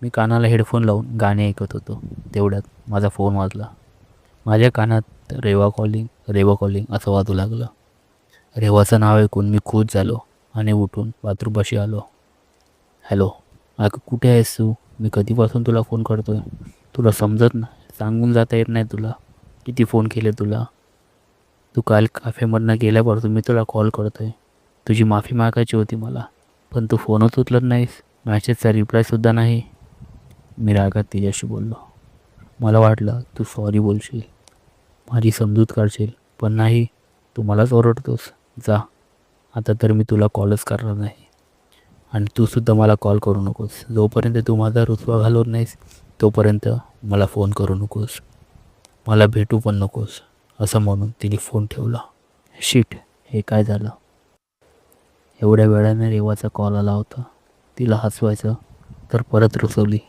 मी कानाला हेडफोन लावून गाणे ऐकत होतो. तेवढ्यात माझा फोन वाजला. माझ्या कानात रेवा कॉलिंग असं वाजू लागलं. रेवाचं नाव ऐकून मी खुश झालो आणि उठून बाथरूमपाशी आलो. हॅलो, अगं कुठे आहेस तू? मी कधीपासून तुला फोन करतोय. तुला समजत ना, सांगून जाता येत नाही तुला. किती फोन केले तुला. तू काल कॅफेमधनं गेल्यापासून मी तुला कॉल करतोय. तुझी माफी मागायची होती मला, पण तू फोनच उचलत नाहीस. मॅसेजचा रिप्लायसुद्धा नाही. मी रागात तिच्याशी बोललो. मला वाटलं तू सॉरी बोलशील, माझी समजूत काढशील, पण नाही, तू मलाच ओरडतोस. जा, आता तर मी तुला कॉलच करणार नाही. आणि तूसुद्धा मला कॉल करू नकोस. जोपर्यंत तू माझा रुसवा घालवत नाहीस तोपर्यंत मला फोन करू नकोस. मला भेटू पण नकोस. असं म्हणून तिने फोन ठेवला. शिट, हे काय झालं? एवढ्या वेळाने रेवाचा कॉल आला होता. तिला हसवायचं तर परत रुसवली.